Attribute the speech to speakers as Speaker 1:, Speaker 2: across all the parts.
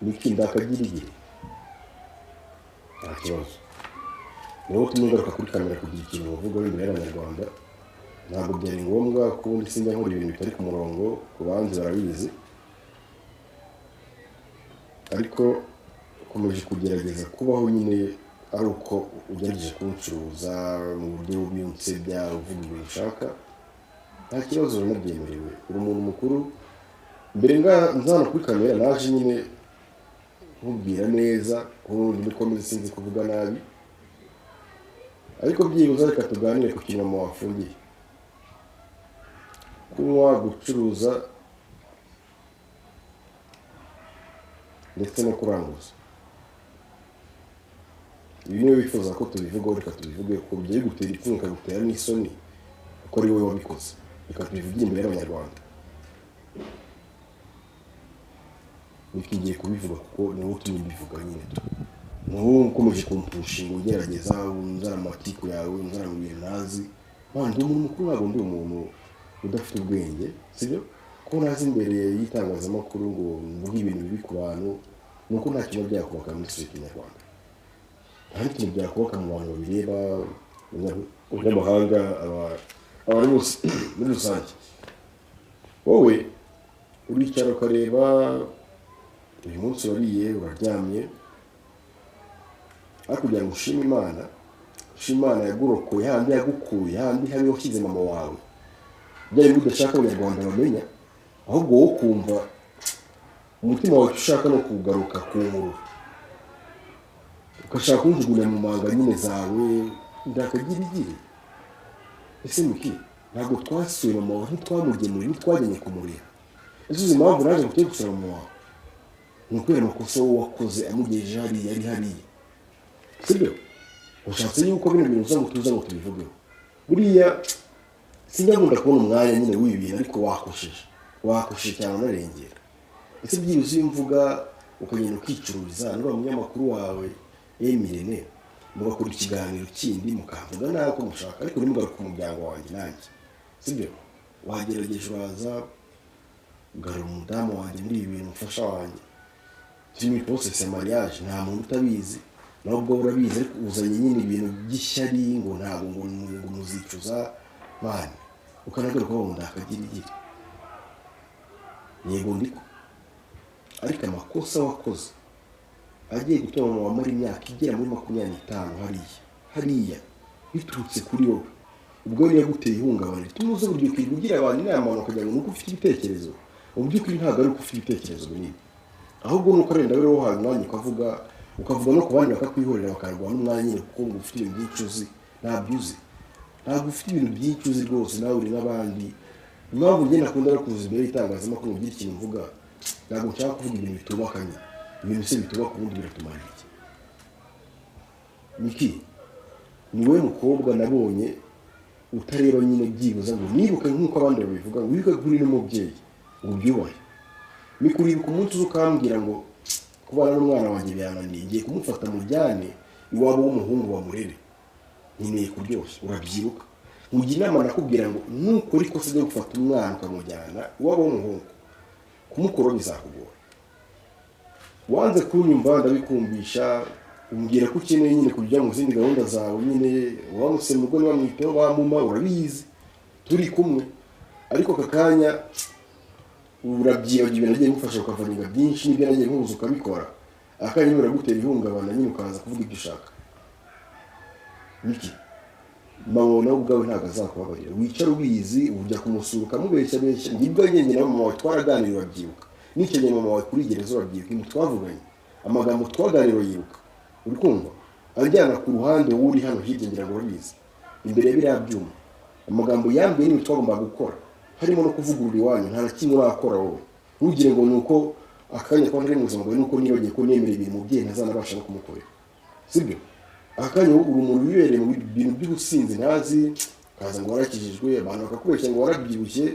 Speaker 1: n'ikindi akagirigiri nta kibazo niho tumwe kuri kamera kugira ikintu bavuga imbere y'abanyarwanda ntabwo byari ngombwa kubundi sinjya nkora ibintu bitari ku murongo ku banzi barabizi ariko ukomeje kugerageza kubaho nyine ari uko ugerageje kuncuruza mu buryo bw'ibintu byawe uvuga ibintu ushaka nta kibazo urabyemerewe uri umuntu mukuru mbere nzana kuri kamera naje nyine nkubwira neza ubundi nikomeze sinzi kuvuga nabi ariko byibuze reka tuganire ku kintu mama wafungiye kunywa gucuruza ndetse no kuranguza ibi niyo bifuza ko tubivugaho reka tubivuge ko byari gutera ipfunwe ikagutera n'isoni kuko ari wowe wabikoze reka tubivuge imbere y'abanyarwanda nikigiye kubivuga kuko niwo utumye mbivuga nyine n'ubu ukomeje kumpushinga ugerageza unzara amatiku yawe unzara mu bintu ntazi ndi umuntu mukuru ntabwo ndi umuntu udafite ubwenge sibyo ko nazi imbere y'itangazamakuru ngo mvuge ibintu bibi ku bantu nuko nta kintu byakubaka muri sosiyete nyarwanda nta kintu byakubaka mu bantu babireba n'amahanga abantu bose muri rusange wowe uricara ukareba uyu munsi wariye uraryamye ariko kugira ngo ushime Imana yagurokoye handi yagukuye handi hari washyize mama wawe byari udashaka abanyarwanda bamenya ahubwo wowe kumva umutima wawe ushaka no kugaruka ku nkuru ugashaka kunjugunya mu manga nyine zawe ndakagirigiri ese muki ntabwo twasuye mama wawe ntitwamugemuye ntitwajyanye kumurira ese uzi impamvu naje guteye gusura mama wawe ni ukubera amakosa wowe wakoze amugejeje hariya yari hariya sibyo ushatse yuko bino bintu uza ngo tuza ngo tubivugeho buriya sinjya nkunda kubona umwanya nyine w'ibintu ariko wakosheje cyane unarengera ese byibuze iyo mvuga ukagenda ukicururiza n'uriya munyamakuru wawe Emirene mugakora ikiganiro kindi mukavuga nako mushaka ariko ntimugaruke ku muryango wanjye nanjye sibyo wagerageje uraza ugarura umudamu wanjye muri ibi bintu ufasha wanjye turi process ya mariage nta muntu utabizi nubwo urabizi ariko uzanye nyine ibintu by'ishyari ngo ntabwo ngo muzicuza bane ukanagaruka ngo ndakagirigiri yego ndiko ariko amakosa wakoze agiye gutuma mu wamara imyaka igera muri 25 hariya biturutse kuri wowe ubwo niyo guteye ihungabana tumuze buryo kwigira abantu inama bakajya ngo nuko ufite ibitekerezo ubyukuri ntabwo ari uko ufite ibitekerezo binini ahubwo nuko renda rero wahaye umwanya ukavuga no kubandi bakakwihorera bakarwana umwanya nyine kuko ngo ufite ibintu by'icuzi ntabwo ufite ibintu by'icuzi rwose nawe uri n'abandi impamvu ngenda akunda kuza imbere y'itangazamakuru ngo ugire ikintu mvuga ntabwo nshaka kuvuga ibintu bitubakanye ibintu se bitubaka ubundi biratumara iki niki ni wowe mukobwa nabonye utareba nyine byibuza ngo nibuke nk'uko abandi babivuga ngo wibuke kuri n'umubyeyi ngo byubahe mikuribuka umunsi ukambwira ngo kubana n'umwana wanjye byananiye ngiye kumufata mujyane iwabo w'umuhungu wa murere nkeneye kuryoshya urabyibuka mugira inama nakubwira ngo nukuri ko sije gufata umwana ukamujyana iwabo w'umuhungu kumukoro bizakugora wanze kunyumva ndabikumbisha umbwira ko ukeneye nyine kujya mu zindi gahunda zawe nyine wamuse mugo ni bamwiteho bamuma urabizi turi kumwe ariko kakanya urabyibagiwe nagiye gufasha ukavaninga byinshi n'ibyo nagiye nkubuza ukabikora akanya uragutera ihungabana nyine ukaza kuvuga ibyo ushaka niki mama nawe ubwawe ntabwo azakubabarira wicara ubizi ujya kumusura ukamubeshya nibwo nyine na mama wawe twaraganira urabyibuka n'ikenye mama wawe kuri gereza urabyibuka ibintu twavuganye amagambo twaganira yibuka uri kumva ajyana ku ruhande wuri hano hirya ngira ngo urabizi imbere ya biriya byuma amagambo yambwiye n'ibintu twagomba gukora harimo no kuvugurura iwanyu nta kintu urakora wowe ntugire ngo nuko akanya kwa ndere mu buzima bwawe nuko nibagiye ko nemera ibintu mubyeyi ntazanabasha no kumukorera sibyo akanya umuntu wibereye mu bintu by'ubusinzi ntazi kaza ngo warakijijwe abantu bakakubeshya ngo warabyibushye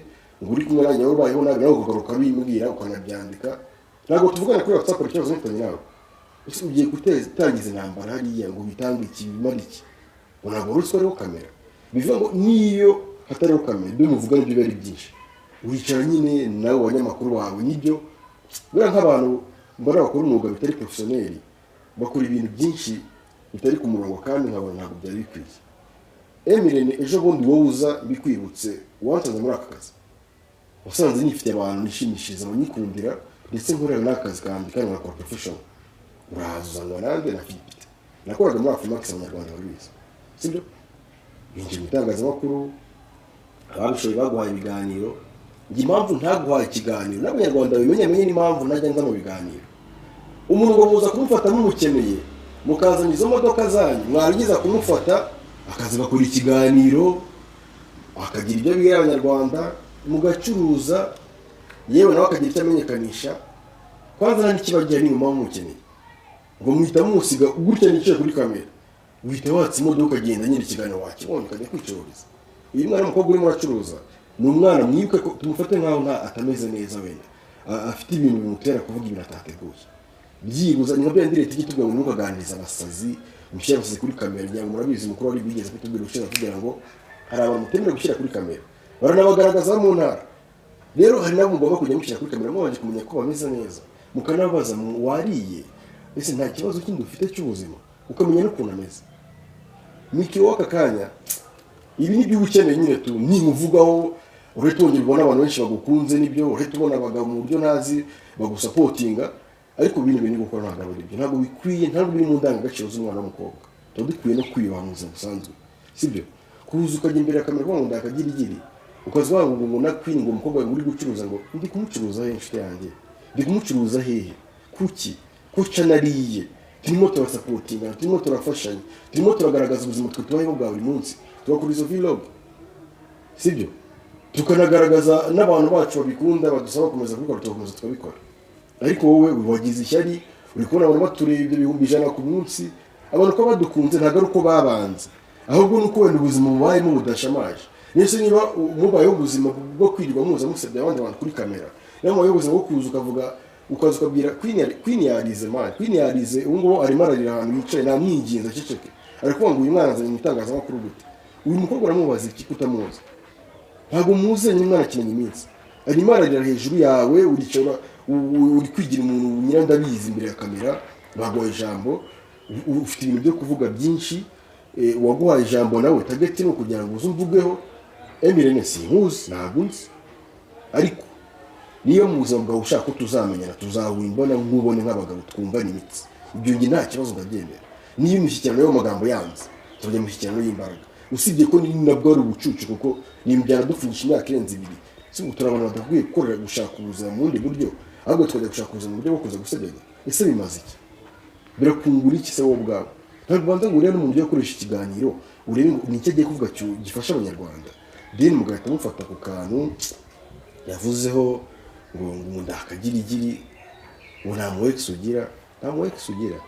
Speaker 1: ngo uri kumwe nanjye wabayeho nawe ukagaruka bimbwira ukanabyandika ntabwo tuvugana kuri WhatsApp ikibazo n'itanye nawe ese ugiye gutangiza intambara hariya ngo bitange iki bimara iki ngo ntabwo ruswa ariho kamera bivuga ngo niyo hatariho kamera ibyo muvuga n'ibyo bari byinshi wicara nyine nawe abanyamakuru wawe nibyo buriya nk'abantu mbona bakora umwuga bitari professionnel bakora ibintu byinshi bitari ku murongo kandi nkabona ntabwo byari bikwiye. Emirene ejo bundi wowe uza bikwibutse wansanze muri aka kazi usanze nifite abantu nishimishiriza abanyikundira ndetse nkorera n'akazi kandi nkakora professional uraza ngo nanjye na Philip nakoraga muri Afrimax abanyarwanda babizi sibyo binjye mutangazamakuru ababishoboye baguhaye ibiganiro ngi impamvu ntaguhaye ikiganiro n'abanyarwanda bimenye n'impamvu najya nza mu biganiro umuntu ngo muza kumufata mumukeneye mukazana izo modoka zanyu mwarangiza kumufata akazi bakora ikiganiro akagira ibyo bigera abanyarwanda mugacuruza yewe nawe akagira icyo amenyekanisha kwanza n'ikibagiye n'inyuma mumukeneye ngo muhita musiga gutya nicaye kuri kamera uhita watse imodoka agenda nyine ikiganiro wakibonye ukajya kwicururiza uyu mwana w'umukobwa urimo uracuruza ni umwana mwibuke ko tumufate nkaho atameze neza wenda afite ibintu bimutera kuvuga ibintu atateguye byibuza ni nkabyo ndirete igitubwa ngo nukaganiriza abasazi mushyira bose kuri kamera nyango murabizi mukuru wari bigeze kutubwira ushaka kugira ngo hari abantu mutemera gushyira kuri kamera baranabagaragaza mu ntara rero hari nabo mugomba kujya mushyira kuri kamera mubanje kumenya ko bameze neza mukanabaza wariye ese nta kibazo kindi ufite cy'ubuzima ukamenya n'ukuntu ameze Miki waka kanya ibi ni byo ukeneye nyine tu nimuvugaho uretongerwa n'abantu benshi bagukunze nibyo uretubona abagabo mu buryo nazi bagusupportinga ariko bintu gukora ntabwo ari byo ntabwo bikwiye ntabwo biri mu ndangagaciro z'umwana w'umukobwa tuba dukwiye no kwibanuza busanzwe sibyo kuza ukajya imbere ya kamera ngo ndakagira igiri ukazwa ngo na queen ngo umukobwa uri gucuruza ngo ndi kumucuruza he inshuti yanjye ndi kumucuruza hehe kuki kuca nariye turimo turasupportinga turimo turafashanya turimo turagaragaza ubuzima twe tubayeho bwa buri munsi turakora izo vlog sibyo tukanagaragaza n'abantu bacu babikunda badusaba komeza kubikora tukomeza tukabikora ariko wowe wagize ishyari uri kubona abantu baturebye ibihumbi 100 ku munsi abantu ko badukunze ntago ari uko babanze ahubwo nuko wenda ubuzima bubayemo budashamaje nese niba mubayeho ubuzima bwo kwirirwa muza musebya abandi bantu kuri kamera namubayeho ubuzima bwo kuza ukavuga ukaza ukabwira queen yarize man queen yarize ngo arimo ararira ahantu yicaye namwinginze ceceke ariko ngo uyu mwana azanye itangazamakuru gute uyu mukobwa aramubaza iki kutamuzi ntago muze nyimwana kinanye iminsi arimo ararira hejuru yawe uricara uri kwigira umuntu nyirandabizi imbere ya kamera bagoye ijambo ufite ibintu byo kuvuga byinshi waguhaye ijambo nawe target no kugira ngo uzumvugeho Emirene sinkuzi ntagunzi ariko niyo muzamba bwawe ushaka ko tuzamenyana tuzawimbona nkubone nk'abagabo twumva n'imitsi ibyo ngi nta kibazo ndabyemera niyo imishyikirano yo magambo yanze tujya mu mishyikirano y'imbaraga usibye ko ni nabwo ari ubucucu kuko nimbyara dupfunyisha imyaka irenze 2 si uturabana badakwiye gukorera gushaka ubuzima mu bundi buryo ahubwo twajya gushaka ubuzima mu buryo bwo kuza gusebya ese bimaze iki birakungura iki se wowe bwawe ntabwo banza ngo urebe n'umuntu yakoresha ikiganiro urebe ni icyo agiye kuvuga cyo gifasha abanyarwanda deni mugahita mufata ku kantu yavuzeho ngo ndakagira igiri ngo nta mu ex ugira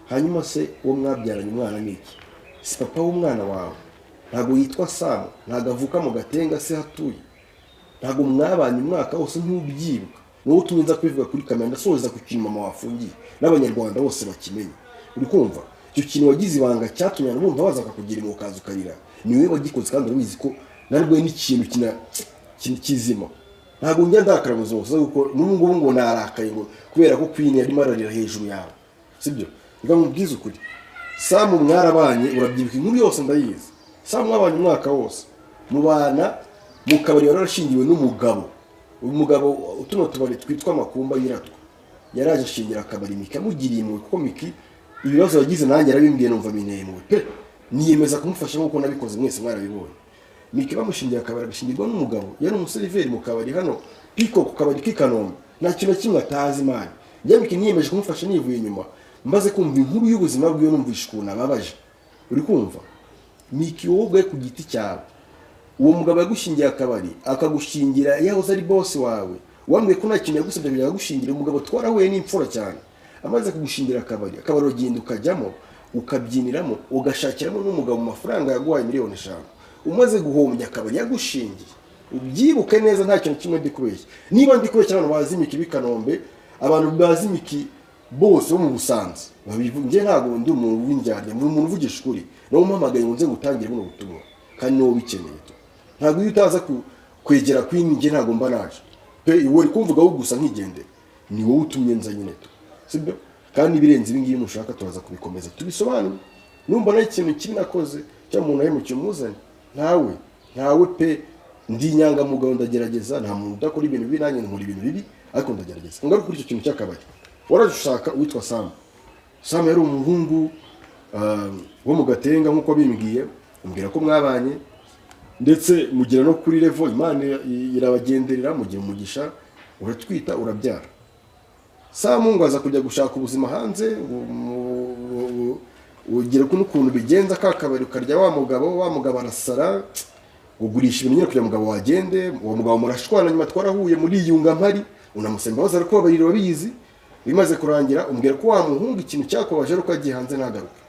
Speaker 1: hanyuma se uwo mwabyaranye umwana niki si papa w'umwana wawe ntabwo yitwa Sam ntabwo avuka mu Gatenga se hatuye ntabwo mwabanye umwaka wose ntubyibuka wowe utuminza kwivuga kuri kamera ndasoza ku kintu mama wafungiye n'abanyarwanda bose bakimenye uri kumva icyo kintu wagize ibanga cyatumye n'ubumva baza kukugira mu kazi ukarira niwe wagikoze kandi urabizi ko narwo n'ikintu kizima ntabwo njya ndakarabuza bose kuko n'ubwo ngo narakaye ngo kubera ko queen yari mararira hejuru yawe sibyo ngamubwiza ukuri Sam mwarabanye urabyibuka inkuru yose ndayizi Sam mwabanye umwaka wose mubana mu kabari yarashingiwe n'umugabo umugabo utuno tubari twitwa makumba yiratwa yaraje ashingira akabari mikamugiriye mu kuko miki ibibazo yagize nanjye arabimbwiye numva bineye pe niyemeza kumufasha nkuko nabikoze mwese mwarabibonye miki bamushingira akabari gashingirwa n'umugabo yari umuseriveri mu kabari hano piko ku kabari k'Ikanombe nta kintu kimwe atazi imana njye miki niyemeje kumufasha nivuye inyuma mbaze kumva inkuru y'ubuzima bwiwe numvisha ukuntu ababaje uri kumva miki wowe ku giti cyawe uwo mugabo yagushingiye akabari akagushingira yahoze ari boss wawe wambwiye ko nta kintu yagusabye kugira agushingira umugabo twarahuye n'imfura cyane amaze kugushingira akabari ugenda ukajyamo ukabyiniramo ugashakiramo n'umugabo mu mafaranga yaguhaye miliyoni 5 umaze guhombya akabari yagushingiye ubyibuke neza nta kintu kimwe ndikubeshya niba ndikubeshya abantu bazimiki b'Ikanombe abantu bazimiki bose bo mu Busanza babivuge ntago ndi umuntu w'indyarya muri umuntu uvugisha ukuri no mpamagaye ngo nze gutangire buno butumwa kandi no bikeneye ntago iyo utaza kwegera kwinjye ntago mba naje pe iwe kumvuga wo gusa nkigende ni wowe utumye nza nyine tu, sibyo? Kandi birenze ibi ngibi mushaka turaza kubikomeza tubisobanura. Numva nayo ikintu kinakoze cyangwa umuntu ahemukiye umuzanye, ntawe pe, ndi inyangamugayo ndagerageza, nta muntu udakora ibintu bibi, nanjye nkora ibintu bibi ariko ndagerageza. Ngaruka kuri icyo kintu cy'akabari, warajushaka witwa Sam yari umuhungu wo mu Gatenga nk'uko bimbwiye, umbwira ko mwabanye ndetse mugira no kuri level Imana irabagenderera, mugira umugisha, uratwita urabyara. Sam ngo aza kujya gushaka ubuzima hanze, ugira n'ukuntu bigenza kakabari ukarya wa mugabo arasara, ugurisha ibintu nyine kugira mugabo wagende, uwo mugabo murashwana, nyuma twarahuye muri yunga mpari, unamusemba baza ko babarira babizi, bimaze kurangira umbwira ko wa muhungu ikintu cyakobaje ari uko agiye hanze ntagaruke.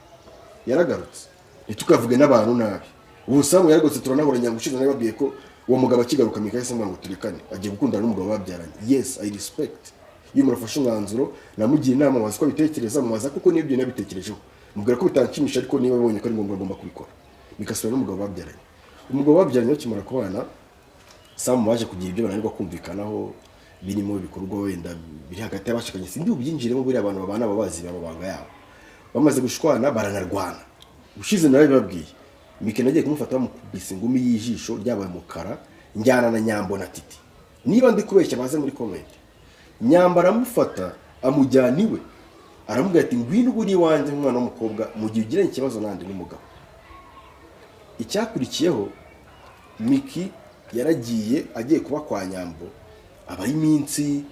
Speaker 1: Yaragarutse ntitukavuge n'abantu nabi. Ubu Sam yaragotse turanahura nyangushize nababwiye ko uwo mugabo akigaruka mikahise ngo turikane agiye gukundana n'umugabo babyaranye. Yes, I respect. Iyo murafashe umwanzuro namugiye inama wazi ko bitekereza mubaza kuko nibyo nabitekerejeho. Mubwira ko bitanshimisha ariko niba babonye ko ari ngombwa agomba kubikora. Mikasura n'umugabo babyaranye. Umugabo babyaranye akimara kubana, Sam waje kugira ibyo bananirwa kumvikanaho birimo bikorwa wenda biri hagati y'abashakanye, sindi ubyinjiremo buri abantu babana babazi babanga yabo. Bamaze gushwana baranarwana. Ushize nawe babwiye Mike nagiye kumufata bamukubise ingumi y'ijisho ryabaye mukara, njyana na Nyambo na Titi. Niba ndi kubeshya baze muri comment. Nyambo aramufata amujyana iwe, aramubwira ati ngwino buri wanjye umwana w'umukobwa mu gihe ugiranye ikibazo nandi n'umugabo. Icyakurikiyeho Miki yaragiye agiye kuba kwa Nyambo aba iminsi,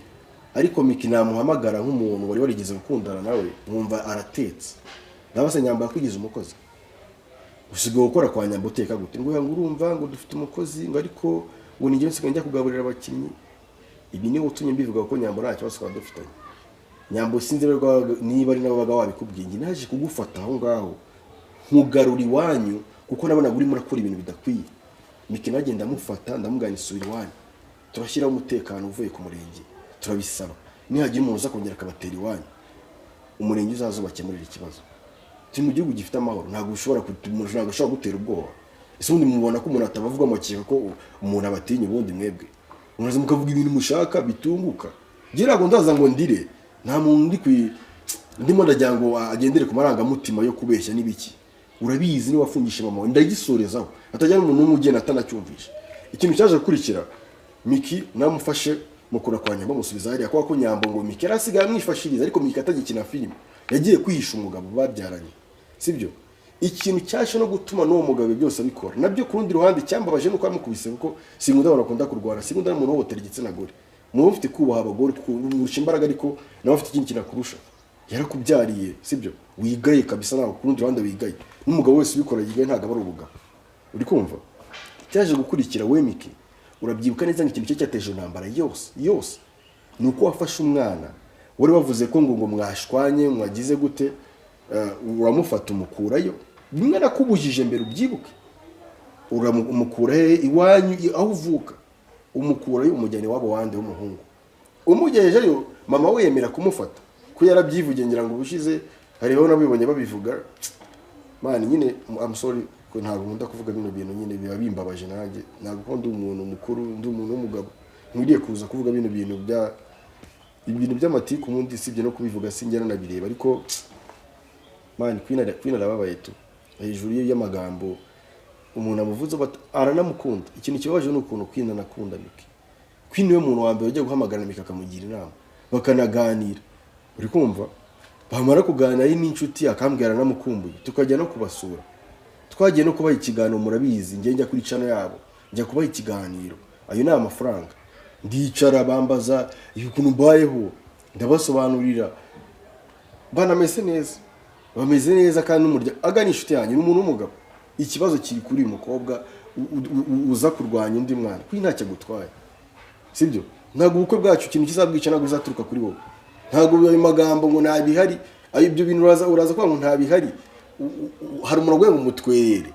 Speaker 1: ariko Miki namuhamagara nk'umuntu wari warigeze gukundana nawe, mwumva aratetse. Ndabase Nyambo yakwigize umukozi. Usigaye gukora kwa Nyambo uteka gute? Ngo urumva ngo dufite umukozi, ngo ariko ngo nijye nsigaye njya kugaburira abakinnyi. Ibi ni utunye mbivuga ko Nyambo nta kibazo dufitanye. Nyambo sinzi niba ari nabo baga wabikubwiye, ngi naje kugufata aho ngaho nkugarura iwanyu kuko nabona guri murakora ibintu bidakwiye. Miki nagenda mufata ndamuganisura iwanyu, turashyiraho umutekano uvuye ku murenge, turabisaba nihagira umuntu uza kongera akabatera iwanyu, umurenge uzazo bakemurira ikibazo. Turi mu gihugu gifite amahoro, ntabwo ushobora gutera ubwoba. Ese undi mubona ko umuntu atabavuga amakeka ko umuntu abatinya ubundi mwebwe muraza mukavuga ibintu mushaka bitunguka. Gira ngo ndaza ngo ndire, nta muntu ndimo ndajya ngo agendere ku marangamutima yo kubeshya n'ibiki. Urabizi ni wafungisha mama ndagisorezaho atajya n'umuntu n'umugena atanacyumvisha. Ikintu cyaje gukurikira, Miki namufashe mukura kwa Nyambo musubiza hariya kwa ko Nyambo ngo Miki arasigaye amwifashiriza, ariko Miki atagikina filime, yagiye kwihisha umugabo babyaranye, sibyo? Ikintu cyashe no gutuma n'uwo mugabo byose abikora. Nabyo ku rundi ruhande cyambabaje nuko amukubise, kuko sinkunda barakunda kurwana, sinkunda n'umuntu wotera igitsina gore. Mu ufite kubaha abagore kurusha imbaraga, ariko nawe afite ikintu kinakurusha. Yarakubyariye, sibyo? Wigaye kabisa, nawe ku rundi ruhande wigaye. N'umugabo wese ubikora yigaye ntago ari ubugabo. Uri kumva? Cyaje gukurikira we Miki, urabyibuka neza nk'ikintu cye cyateje intambara yose nuko wafashe umwana wari wavuze ko ngo mwashwanye mwagize gute, uramufata umukurayo, bimwe nakubujije mbere ubyibuke. Uramukura iwanyu aho uvuka, umukurayo umujyane wabo wande w'umuhungu, umugejeyo mama we yemera kumufata ko yarabyivuge, ngira ngo ubushize hariho nabibonye babivuga. Mani nyine I'm sorry ko ntabwo nkunda kuvuga bino bintu, nyine biba bimbabaje nanjye, ntabwo ko ndi umuntu mukuru, ndi umuntu w'umugabo nkwiye kuza kuvuga bino bintu by'amatiku mundi sibye no kubivuga sinjye nabireba. Ariko mani kwina rababaye tu hejuru y'amagambo umuntu amuvuze aranamukunda. Ikintu kibabaje n'ukuntu kwina nakunda Miki. Kwina we muntu wa mbere ujya guhamagara Miki akamugira inama bakanaganira, uri kumva? Bamara kuganira n'inshuti akambwira namukumbuye, tukajya no kubasura, twagiye no kubaha ikiganiro. Murabizi njye njya kuri channel yabo njya kubaha ikiganiro, ayo ni amafaranga. Ndicara bambaza yukuntu mbayeho, ndabasobanurira, banameze neza, bameze neza. Kandi n'umurya agana inshuti yanyu n'umuntu w'umugabo, ikibazo kiri kuri uyu mukobwa uza kurwanya undi mwana, kuri ntacyo gutwaye, sibyo? Ntabwo ubukwe bwacu ikintu kizabwica ntabwo uzaturuka kuri wowe. Ntabwo ayo magambo ngo ntabihari, ayo ibyo bintu uraza kwa ngo ntabihari. Hari umuntu gwe mu mutwere,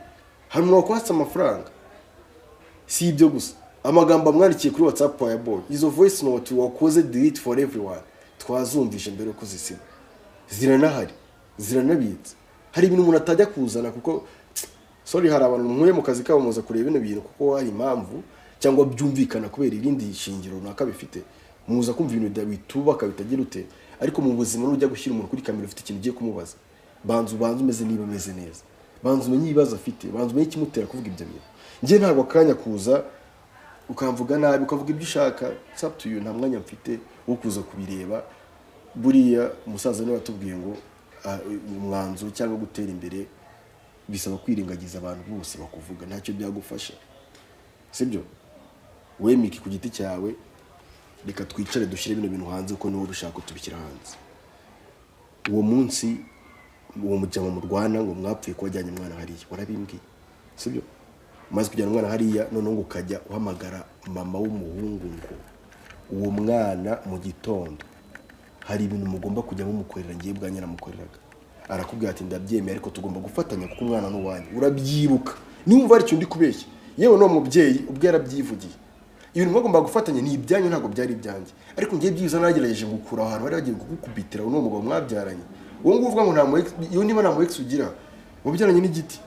Speaker 1: hari umuntu wakwatsa amafaranga. Si ibyo gusa, amagambo amwandikiye kuri WhatsApp ya boy, izo voice note wakoze delete for everyone, twazumvishe mbere ko zisiba. Ziranahari, ziranabitse. Hari ibintu umuntu atajya kuzana kuko sorry, hari abantu nkuye mu kazi kabo muza kureba bino bintu kuko hari impamvu cyangwa byumvikana kubera irindi shingiro runaka bifite. muza kumva ibintu bitubaka bitagira ute, ariko mu buzima n'ujya gushyira umuntu kuri kamera ufite ikintu ugiye kumubaza, banza umeze niba ameze neza, banza umenye ibibazo afite, banza umenye ikimutera kuvuga ibyo bintu. Njye ntabwo akanya kuza ukamvuga nabi ukavuga ibyo ushaka, it's up to you, nta mwanya mfite wo kuza kubireba. Buriya umusaza niwe watubwiye ngo umwanzuro cyangwa gutera imbere bisaba kwirengagiza abantu bose bakuvuga, ntacyo byagufasha, sibyo? Wemike ku giti cyawe, reka twicare dushyire bino bintu hanze uko niwo dushaka tubishyira hanze. Uwo munsi uwo mujyamo mu Rwanda ngo mwapfuye kwajyanye umwana hariya, warabimbwiye, sibyo? Maze kujyana umwana hariya none ngo ukajya uhamagara mama w'umuhungu ngo uwo mwana mu gitondo hari ibintu mugomba kujya mumukorera, ngiye bwa nyiramukoreraga. Arakubwira ati ndabyemeye ariko tugomba gufatanya kuko umwana n'uwanyu. Urabyibuka? Niba ari cyo ndi kubeshya, yewe no mubyeyi ubwe yarabyivugiye. Ibintu bagomba gufatanya ni ibyanyu, ntabwo byari ibyanjye. Ariko ngiye byiza nagerageje gukura ahantu bari bagiye kugukubitira uno mugabo mwabyaranye. Uwo nguvuga ngo nta mu iyo niba nta mu ex ugira, wabyaranye n'igiti.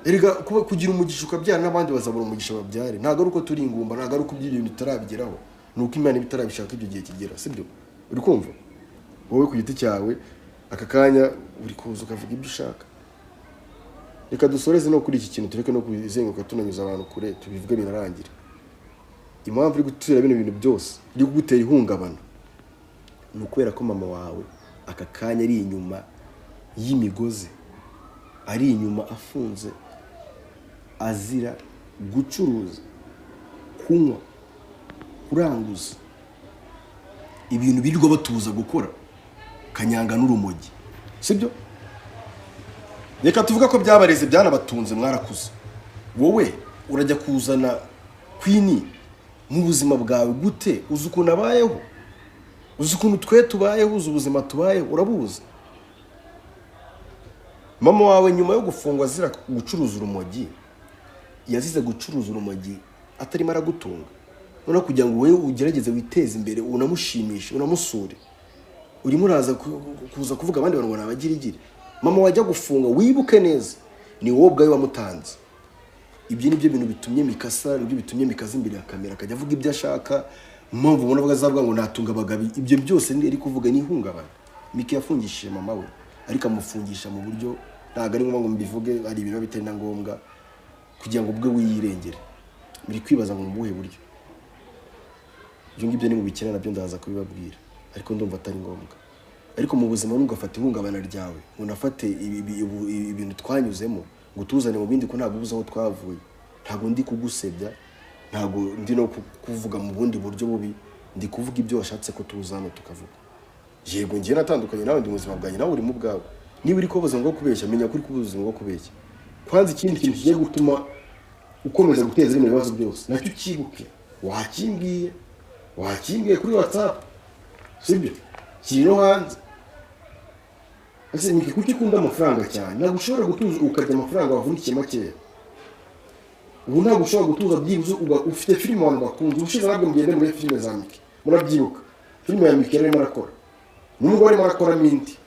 Speaker 1: Erega kugira umugisha ukabyara n'abandi bazabura umugisha babyare. Ntago ari uko turi ingumba, ntago ari uko by'ibintu bitarabigeraho. Nuko Imana bitarabishaka ibyo gihe kigera, sibyo? Uri kumva? Wowe ku giti cyawe aka kanya uri kuza ukavuga ibyo ushaka. Reka dusoreze no kuri iki kintu, tureke no kuzenguka tunanyuza abantu kure, tubivuge binarangira. Impamvu iri gutera bino bintu byose iri kugutera ihungabana ni ukubera ko mama wawe aka kanya ari inyuma y'imigozi, ari inyuma afunze, azira gucuruza, kunywa, kuranguza ibintu birirwa batuza gukora, kanyanga n'urumogi, sibyo? Reka tuvuga ko byabareze byanabatunze, mwarakuze. Wowe urajya kuzana kwini mu buzima bwawe gute? Uzi ukuntu abayeho, uzi ukuntu twe tubayeho, uzi ubuzima tubayeho, urabuzi. Mama wawe nyuma yo gufungwa azira gucuruza urumogi, yazize gucuruza urumogi atarimo aragutunga. None kugira ngo wewe ugerageze witeze imbere, unamushimishe, unamusure, urimo uraza kuza kuvuga abandi bantu ngo nabagirigire. Mama wajya gufunga wibuke neza ni wowe ubwawe wamutanze. Ibyo nibyo bintu bitumye Mikasa, nibyo bitumye Mikaza imbere ya kamera akajya avuga ibyo ashaka. Mpamvu ubona avuga azavuga ngo natunga abagabi, ibyo byose ndi kuvuga ni ihungabana. Miki yafungishije mama we, ariko amufungisha mu buryo ntago ari ngo mbivuge, ari ibintu bitenda ngombwa kugira ngo ubwe wiyirengere. Muri kwibaza ngo mubuhe buryo. Ibyo ngibyo ni mu bikira nabyo ndaza kubibabwira, ariko ndumva atari ngombwa. Ariko mu buzima ntugafate ihungabana ryawe, unafate ibintu twanyuzemo ngo tuzane mu bindi ko ntabwo ubuze aho twavuye. Ntabwo ndi kugusebya, ntabwo ndi no kuvuga mu bundi buryo bubi, ndi kuvuga ibyo washatse ko tuzana tukavuga. Yego ngiye natandukanye nawe, ndi mu buzima bwanjye nawe uri mu bwawe. Niba uri kubuza ngo kubeshya, menya kuri kubuza ngo kubeshya. Kwanza ikindi kintu kigiye gutuma ukomeza guteza ibintu bibazo byose, nacyo kibuke. Wakimbwiye kuri WhatsApp, sibyo? Kiri no hanze. Ese ni kuki ukunda amafaranga cyane? Ntabwo ushobora gutuza ukarya amafaranga wavunikiye makeya. Ubu ntabwo ushobora gutuza byibuze ufite filime abantu bakunze. Ushize nabwo mugende muri filime za Miki, murabyibuka filime ya Miki yarimo arakora, n'ubwo arimo arakora minti,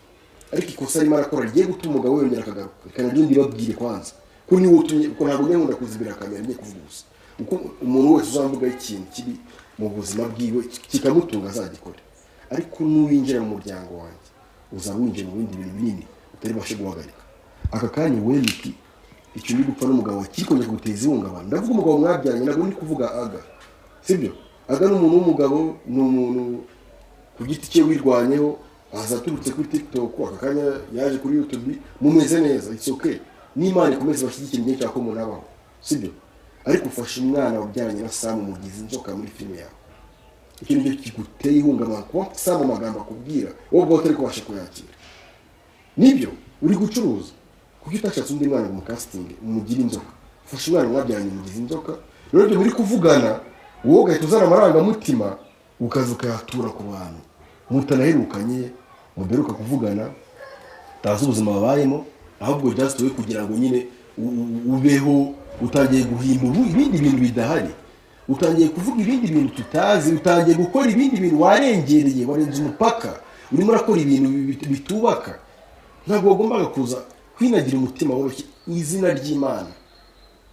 Speaker 1: ariko ikosa arimo arakora rigiye gutuma umugabo yongera akagaruka. Kandi ibyo ndibabwire kwanza ko niwe utumye, ko ntabwo nkunda kuzibira kamera ngiye kuvuga gusa. Uko umuntu wese uzamvuga ikintu kibi mu buzima bwiwe kikamutunga azagikora, ariko nuwinjira mu muryango wanjye uzawinjira mu bindi bintu binini utari bashe guhagarika. Aka kanya we Miki icyo ni gupfa n'umugabo wakikomeje guteza ihungabana. Ndavuga umugabo mwabyaranye, ntabwo ndi kuvuga Aga, sibyo? Aga ni umuntu w'umugabo, ni umuntu ku giti cye wirwanyeho, azaturutse kuri TikTok, aka kanya yaje kuri YouTube, mumeze neza, it's okay. N'Imana ikomeze bashyigikira ibyo cyako umuntu abaho, sibyo? Ariko ufashe umwana wabyaranye na Sam umugize inzoka muri filime yawe. Icyo nicyo kiguteye ihungabana, kuba Sam amagambo akubwira wowe ubwo utari kubasha kuyakira. Nibyo uri gucuruza kuko utashatse undi mwana mu casting umugira inzoka. Ufashe umwana wabyaranye umugize inzoka, rero ibyo muri kuvugana wowe ugahita uzana amarangamutima ukaza ukayatura ku bantu mutanaherukanye, muberuka kuvugana, tazi ubuzima babayemo, ahubwo just we kugira ngo nyine ubeho. Utangiye guhimba ibindi bintu bidahari, utangiye kuvuga ibindi bintu tutazi, utangiye gukora ibindi bintu warengereye, warenze umupaka, urimo urakora ibintu bitubaka. Ntabwo wagombaga kuza kwinagira umutima woroshye. Izina ry'Imana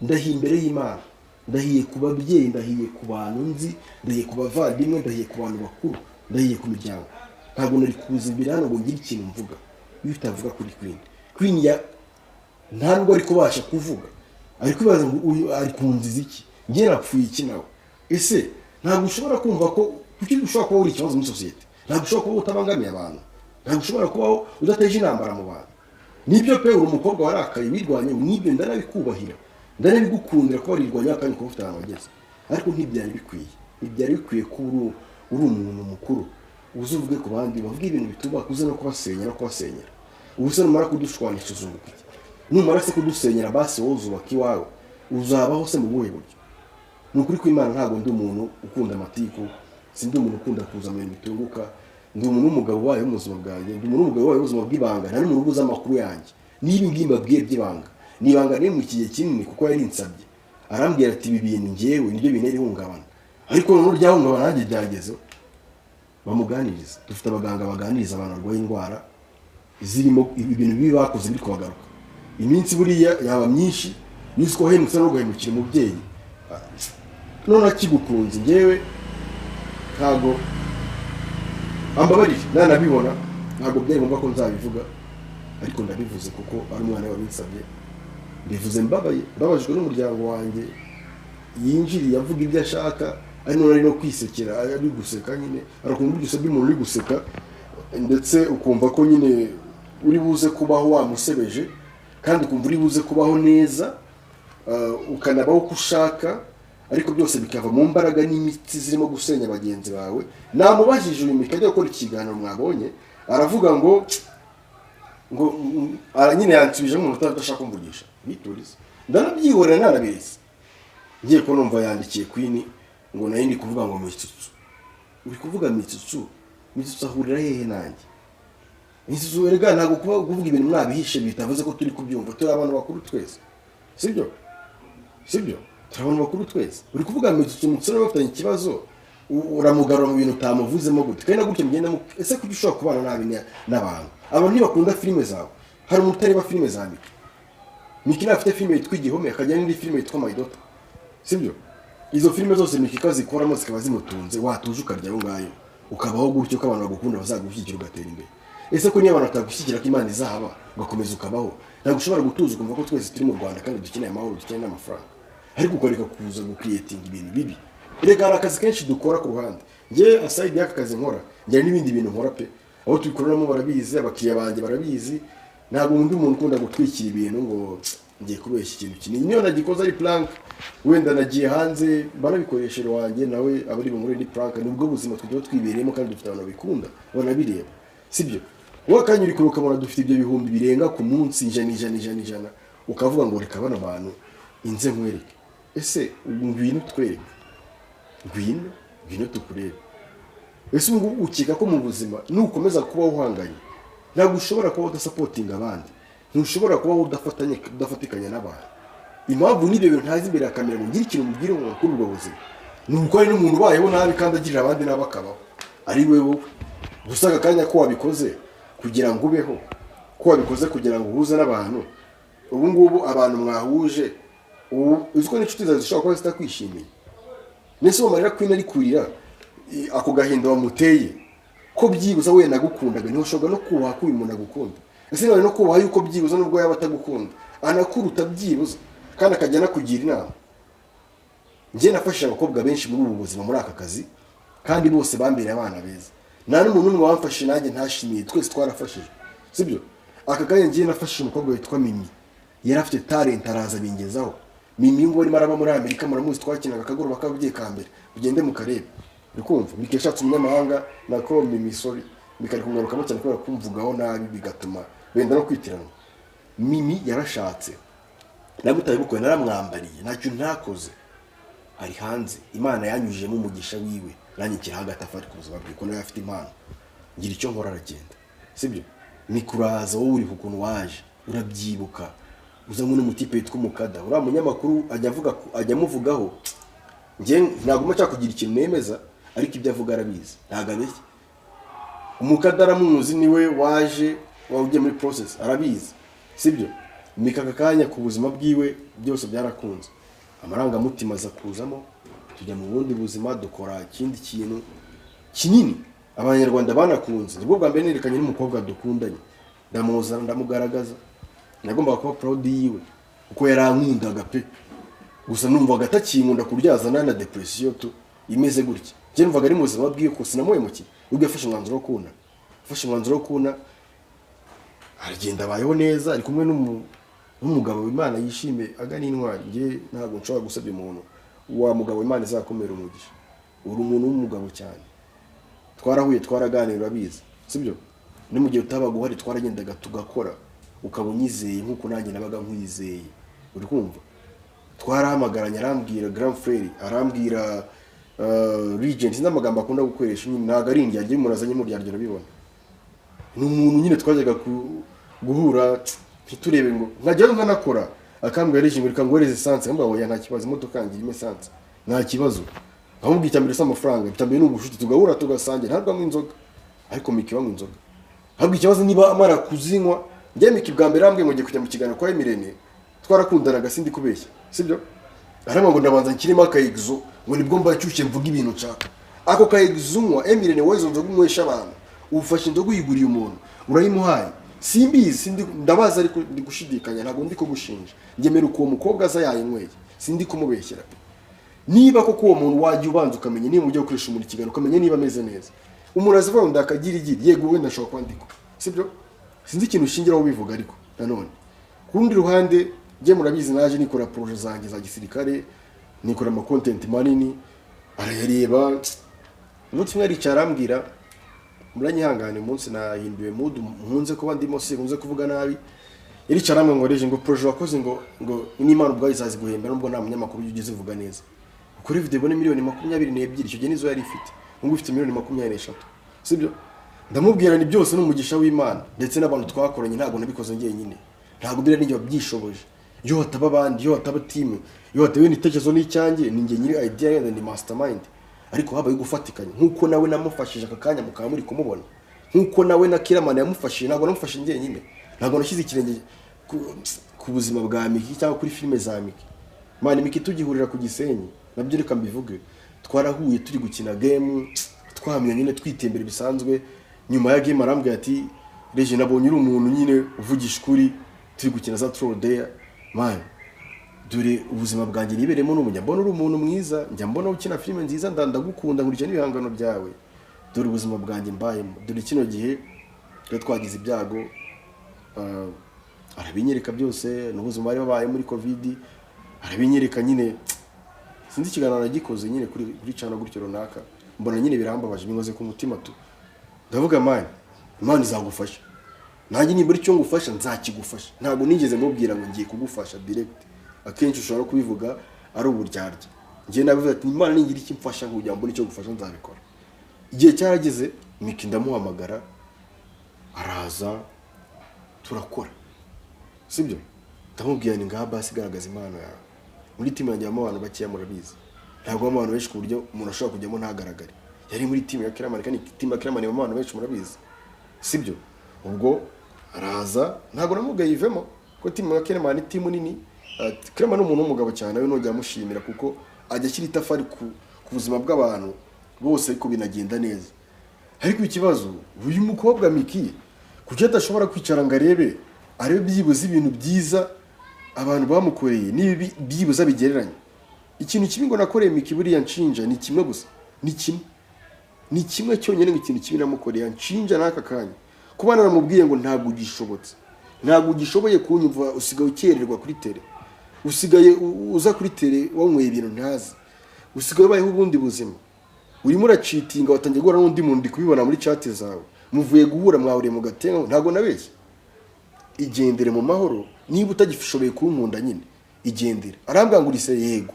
Speaker 1: ndahiye imbere y'Imana, ndahiye ku babyeyi, ndahiye ku bantu nzi, ndahiye ku bavandimwe, ndahiye ku bantu bakuru, ndahiye ku miryango. Ntabwo nari kuza imbere hano ngo ngire ikintu mvuga iyo utavuga kuri Queen ya ntabwo ari kubasha kuvuga, ari kwibaza ngo uyu ari kunziza iki, njye napfuye iki nawe. Ese ntabwo ushobora kumva ko kuki ushobora kuba uri ikibazo muri sosiyete, ntabwo ushobora kuba utabangamiye abantu, ntabwo ushobora kubaho udateje intambara mu bantu. Nibyo pe uri umukobwa warakaye wirwanya, nibyo ndanabikubahira, ndanabigukundira ko warirwanya kandi ko ufite ahantu wageze, ariko ntibyari bikwiye ko uri umuntu mukuru uzuvuge ku bandi, bavuga ibintu bitubaka, uze no kubasenyera. Ubu se numara kudushwanisha uzunguka iki? Numara se kudusenyera basi wowe uzubaka iwawe, uzabaho se mu buhe buryo? Ni ukuri kw'Imana ntabwo ndi umuntu ukunda amatiku, sindi umuntu ukunda kuza mu bintu bitunguka, ndi umuntu w'umugabo wayo mu buzima bwanjye, ndi umuntu w'umugabo wayo mu buzima bw'ibanga, nta n'umuntu ubuza amakuru yanjye. Niba ngiye mbabwiye by'ibanga, ni ibanga riri mu kigihe kinini kuko yari insabye, arambwira ati ibi bintu njyewe nibyo bintera ihungabana, ariko noneho ryahungabana nanjye byagezeho. Bamuganiriza, dufite abaganga baganiriza abantu barwaye indwara zirimo ibintu bibi bakoze biri kubagaruka. Iminsi buriya yaba myinshi, nisi ko hemutse no guhemukira umubyeyi none akigukunze. Njyewe ntabwo ambabarira nanabibona, ntabwo byari ngombwa ko nzabivuga, ariko ndabivuze kuko ari umwana wabinsabye, bivuze mbabajwe n'umuryango wanjye yinjiriye avuga ibyo ashaka, ari none no kwisekera, ari guseka nyine, arakumva byose by'umuntu uri guseka, ndetse ukumva ko nyine uri buze kubaho wamusebeje, kandi ukumva uri buze kubaho neza, ukanabaho uko ushaka, ariko byose bikava mu mbaraga n'imitsi zirimo gusenya bagenzi bawe. Namubajije uyu mikajya gukora ikiganiro mwabonye, aravuga ngo nyine yansubije mu munota adashaka kumvugisha, biturize ndanabyihorera narabiretse. Ngiye ko numva yandikiye Queen ngo nayo ndi kuvuga ngo Mitsutsu. Uri kuvuga Mitsutsu ahurira hehe nanjye? Mitsutsu erega ntabwo kuvuga ibintu mwabihishe bitavuze ko turi kubyumva, turi abantu bakuru twese, sibyo? Turi abantu bakuru twese. Uri kuvuga Mitsutsu bafitanye ikibazo, uramugarura mu bintu utamuvuzemo gute, kandi nagutyo mugenda ese kuki ushobora kubana nabi n'abantu? Abantu ntibakunda filime zawe. Hari umuntu utareba filime za Miki afite filime yitwa Igihome, akajya n'indi filime yitwa My Daughter, sibyo? Izo filime zose Miki kazikoramo zikaba zimutunze, watuje ukarya ngayo ukabaho gutyo ko abantu bagukunda bazagushyigikira ugatera imbere. Ese ko niyo abantu batagushyigikira ko Imana izahaba ugakomeza ukabaho, ntabwo ushobora gutuza ukumva ko twese turi mu Rwanda kandi dukeneye amahoro, dukeneye n'amafaranga, ariko ukareka kuza gucreating ibintu bibi. Erega hari akazi kenshi dukora ku ruhande. Njye aside y'aka kazi nkora, njye n'ibindi bintu nkora pe, aho tubikoreramo barabizi, abakiriya banjye barabizi. Ntabwo undi muntu ukunda gutwikira ibintu ngo ngiye kubeshya ikintu kinini. Niyo nagikoze ari plank, wenda nagiye hanze barabikoresha wanjye nawe abari bumure ni plank, nubwo buzima tujye twibereyemo kandi dufite abantu bikunda banabireba, sibyo? Wakanyuri kuruka mura dufite ibyo bihumbi birenga ku munsi, ijana, ukavuga ngo reka bana abantu inze nkwereke. Ese ngwino twereke, ngwino tukurebe. Ese ukika ko mu buzima nukomeza kuba uhanganye, ntabwo ushobora kuba udasupportinga abandi, ntushobora kuba udafatikanya n'abantu. Impamvu n'ibyo bintu ntazi imbere ya kamera ngo ngire ikintu mubwire umuntu kuri ubwo buzima, ni uko ari n'umuntu ubayeho nabi kandi agirira abandi nabi akabaho, ari wowe gusa akanya ko wabikoze kugira ngo ubeho, ko wabikoze kugira ngo uhuze n'abantu. Ubu ngubu abantu mwahuje, uziko n'inshuti zawe zishobora kuba zitakwishimiye. Nese umarira Queen ari kurira ako gahinda wamuteye, ko byibuza we nagukundaga, niho ushobora no kubaha ko uyu muntu agukunda. Ese none no kubaha yuko byibuza nubwo yaba atagukunda anakuruta byibuza kandi akajya nakugira inama. Njye nafashije abakobwa benshi muri ubu buzima muri aka kazi, kandi bose bambere abana beza. Nta n'umuntu umwe wamfashe nanjye ntashimiye, twese twarafashije, sibyo? Aka kanya njye nafashije umukobwa witwa Mimi, yari afite talent araza bingezaho. Mimi ngo ari maraba muri Amerika, muramuzi twakinaga akagoroba kabye kambere, ugende mu karebe. Bikumva bikeshatse umunyamahanga nako Mimi sorry, bikari kungarukamo cyane kubera kumvugaho nabi bigatuma benda no kwitirana. Mimi yarashatse, nagutaye bukwe naramwambariye, ntacyo ntakoze, ari hanze. Imana yanyujemo umugisha wiwe, nanjye kirahaga atafari kuza babwiye ko nawe afite impano, ngira icyo nkora aragenda, sibyo? Ni kuraza wowe uri kukuntu waje urabyibuka, uza ngo n'umutipe yitwa Umukada, uriya munyamakuru ajya amuvugaho. Njye ntabwo macha kugira ikintu nemeza, ariko ibyo avuga arabizi, ntabwo abeshya. Umukada aramuzi, niwe waje wawugiye muri process, arabizi, sibyo? Mikaka kanya ku buzima bwiwe byose byarakunze. amarangamutima aza kuzamo, tujya mu bundi buzima dukora ikindi kintu kinini abanyarwanda banakunze. Nibwo bwa mbere nerekanye n'umukobwa dukundanye, ndamuzana ndamugaragaza, nagomba kuba proud yiwe uko yarankundaga pe, gusa numvaga atakinkunda kuryazana na depression tu imeze gutya. Je numvaga ari muzima bwiye ko sinamuhemukiye, ubwo yafashe umwanzuro wo kuna, yafashe umwanzuro wo kuna, aragenda abayeho neza, ari kumwe n'umugabo w'Imana yishime agana intwari. Nge ntabwo nshobora gusabye umuntu wa mugabo Imana izakomera umugisha, uri umuntu w'umugabo cyane, twarahuye twaraganira abizi, sibyo? Ni mu gihe utabaga uhari twaragendaga tugakora, ukaba unyizeye nkuko nanjye nabaga nkwizeye, uri kumva? Twarahamagaranye, arambwira grand frère, arambwira regent, n'amagambo akunda gukoresha nyine ntago ari indya, umuntu azanye mu ryaryo bibona. Ni umuntu nyine twajyaga guhura ntiturebe ngo nkajya nkanakora, akambwira regent reka ngoreze essence, ngamba oya nta kibazo, imodoka yangira essence nta kibazo, ahubwo itambere s'amafaranga, itambere n'ubushuti, tugahura tugasangira, ntabwo amwe inzoga ariko Miki bamwe inzoga. Ahubwo ikibazo niba amara kuzinywa, njye Miki bwa mbere ambwiye ngo ngiye kujya mu kiganiro kwa Emirene, twarakundanaga sindi kubeshya, sibyo? Aramba ngo ndabanza nkirimo akayigizo ngo nibwo mbacyushye mvuga ibintu nshaka. Ako kayigizo Emirene wezo nzoga umwesha abantu, ufashe inzoga uyiguriye umuntu urayimuhaye, simbizi sindi ndabaza ariko ndi gushidikanya, ntabwo ndi kugushinja, ngemera uko umukobwa aza yayinyweye, sindi kumubeshyera. Niba koko uwo muntu wajya ubanza ukamenya niba ujya gukoresha umuntu ikiganiro, ukamenya niba ameze neza, umuntu azavuga ngo ndakagirigiri yego wenda ashobora kwandika, sibyo? Sinzi ikintu ushingiraho bivuga, ariko nanone kurundi ruhande nge murabizi naje nikora projet zanjye za gisirikare, nikora ama content manini, arayareba. Umunsi umwe aricara arambwira, muranyihangane umunsi nahinduye mood, nkunze kuba ndimo se nkunze kuvuga nabi. Aricara ngo ngoreje ngo projet wakoze ngo n'Imana ubwayo izazi guhemba, nubwo nta munyamakuru ugeze vuga neza. Kuri video bone miliyoni 22 icyo gihe nizo yari ifite, ngo ufite miliyoni 23, sibyo? Ndamubwira ni byose n'umugisha w'Imana, ndetse n'abantu twakoranye ntabwo nabikoze ngiye nyine, ntabwo bira n'ibyo byishoboje. Yo hataba abandi, yo hataba team, yo hatawe n'itekerezo n'icyanjye, ninjye nyiri idea and the mastermind. Ariko habaye gufatikanya, nkuko nawe namufashije akakanya mukaba muri kumubona, nkuko nawe na Kiramani yamufashije, ntabwo namufashije ngiye nyine, ntabwo nashyize ikirenge ku buzima bwa Miki cyangwa kuri filime za Miki. Mani Miki tugihurira ku Gisenyi, nabyo reka mbivuge, twarahuye turi gukina game, twamye nyine twitembera bisanzwe. Nyuma ya game arambwira ati Reje nabonye uri umuntu nyine uvugisha kuri, turi gukina za Troll Day. Man, dore ubuzima bwanjye niberemo n'umunya, mbona uri umuntu mwiza, njya mbona ukina filime nziza, ndagukunda nkurikije n'ibihangano byawe. Dore ubuzima bwanjye mbayemo, dore kino gihe twagize ibyago, arabinyereka byose, n'ubuzima bari babaye muri covid, arabinyereka nyine. Sinzi ikiganiro nagikoze nyine kuri cana gutyo runaka, mbona nyine birambabaje, binkoze ku mutima tu. Ndavuga man, Imana izagufasha, nanjye niba icyo ngufasha nzakigufasha. Ntabwo nigeze mubwira ngo ngiye kugufasha direct, akenshi ushobora kubivuga ari uburyarya. Ngiye nabivuga ati Imana ningira iki mfasha kugira ngo icyo gufasha nzabikora. Igihe cyarageze Miki ndamuhamagara, araza turakora, sibyo? Ndamubwira ni ngaha basi garagaza impano yawe. Muri team yanjye abantu bakiya murabizi, ntabwo abantu benshi ku buryo umuntu ashobora kujyamo ntagaragare. Yari muri team ya Kiramani, kandi team ya Kiramani abantu benshi murabizi, sibyo? Ubwo araza, ntabwo namugaye ivemo ko team ya Kiramani team nini. Kiramani umuntu w'umugabo cyane, nawe nojya amushimira kuko ajya ashyira itafari ku buzima bw'abantu bose, ariko binagenda neza. Ariko ikibazo uyu mukobwa Miki kuki atashobora kwicara ngo arebe byibuze ibintu byiza abantu bamukoreye, nibi byibuze bigereranye. Ikintu kibi ngo nakoreye Miki buriya nshinja ni kimwe gusa, ni kimwe cyonyine, ikintu kibi namukoreye nshinja n'aka kanya, kuba naramubwiye ngo ntabwo ugishobotse, ntabwo ugishoboye kunyumva, usigaye ukererwa kuri tele, usigaye uza kuri tele wanyweye ibintu ntazi, usigaye bayeho ubundi buzima, urimo uracitinga, watangiye guhura n'undi muntu ndi kubibona muri chat zawe, muvuye guhura mwahuriye mu gatenga. Ntabwo nabeshye, igendere mu mahoro, niba utagishoboye kunkunda nyine igendere. Arambwira ngo urise yego,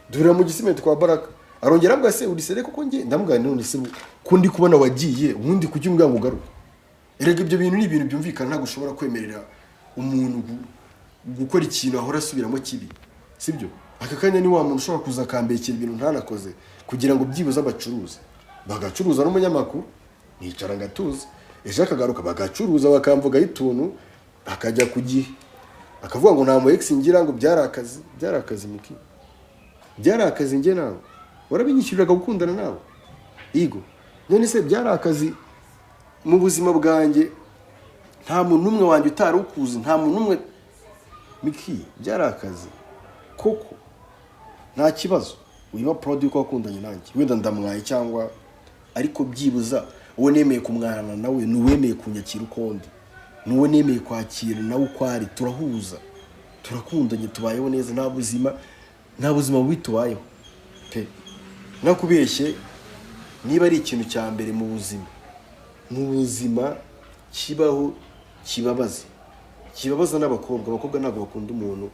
Speaker 1: dura mu gisimenti kwa Baraka, arongera ambwa se urisere kuko nge ndamubwira none se ko ndi kubona wagiye ubundi kujya umbwira ngo ugaruke. Erega ibyo bintu ni ibintu byumvikana, ntabwo ushobora kwemerera umuntu gukora ikintu ahora asubiramo kibi, sibyo? Aka kanya ni wa muntu ushobora kuza kambekera ibintu ntanakoze kugira ngo byibuze abacuruza, bagacuruza n'umunyamakuru, nicara ngatuza, ejo akagaruka bagacuruza bakamvuga ituntu, akajya kugihe akavuga ngo nta mu ex ngira ngo byarakazi Miki. byari akazi njye nawe warabinyishyuriraga gukundana nawe yego none se byari akazi mu buzima bwanjye nta muntu umwe wanjye utari ukuzi nta muntu umwe Miki byari akazi koko nta kibazo wiba proud yuko wakundanye nanjye wenda ndamwaye cyangwa ariko byibuza uwo nemeye kumwana nawe nuwemeye kunyakira ukondi nuwo nemeye kwakira nawe ukwari turahuza turakundanye tubayeho neza nta buzima bubi tubayeho pe nakubeshye niba ari ikintu cya mbere mu buzima kibaho kibabaza abakobwa ntabwo bakunda umuntu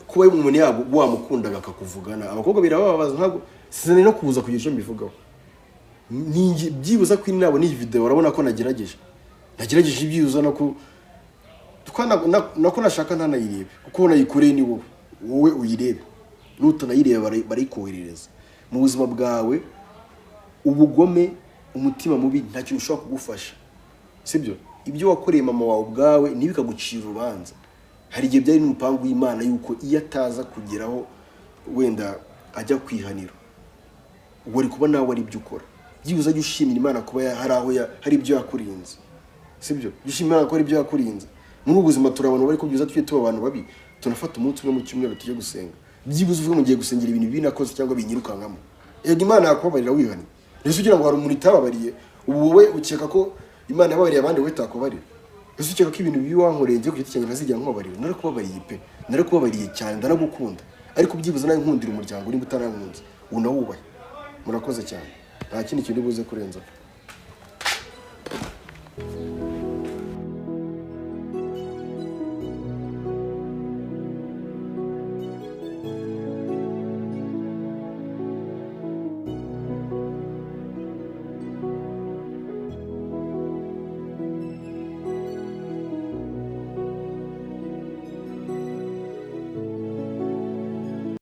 Speaker 1: kuba umuntu yabo wamukundaga akakuvugana abakobwa birababaza ntabwo sinane no kubuza kugira icyo mbivugaho byibuza ko nabo ni video urabona ko nagerageje ibyibuza nako nashaka ntanayirebe kuko nayikoreye ni wowe uyirebe nutanayireba barayikoherereza mu buzima bwawe ubugome umutima mubi nta kintu ushobora kugufasha sibyo ibyo wakoreye mama wawe ubwawe ntibikagucira urubanza hari igihe byari n'umupangu w'Imana yuko iyo ataza kugeraho wenda ajya kwihanira wari kuba nawe ari ibyo ukora byibuza jya ushimira Imana kuba hari ibyo yakurinze sibyo ushimira Imana ko hari ibyo yakurinze muri ubuzima turabona bari kubyiza tujye tuba abantu babi tunafata umunsi umwe mu cyumweru tujye gusenga byibuza uvuga mu gihe gusengera ibintu binakoze cyangwa binyirukankamo yego Imana yakubabarira wihani rero ugira ngo hari umuntu itababariye ubu wowe ukeka ko Imana yababariye abandi we takubarira rero ukeka ko ibintu bibi wankoreye ngiye kugiti cyane nazijya nkubabarira narakubabariye pe narakubabariye cyane ndanagukunda ariko byibuza nawe nkundira umuryango uri butarankunze unawubaye murakoze cyane nta kindi kintu buze kurenza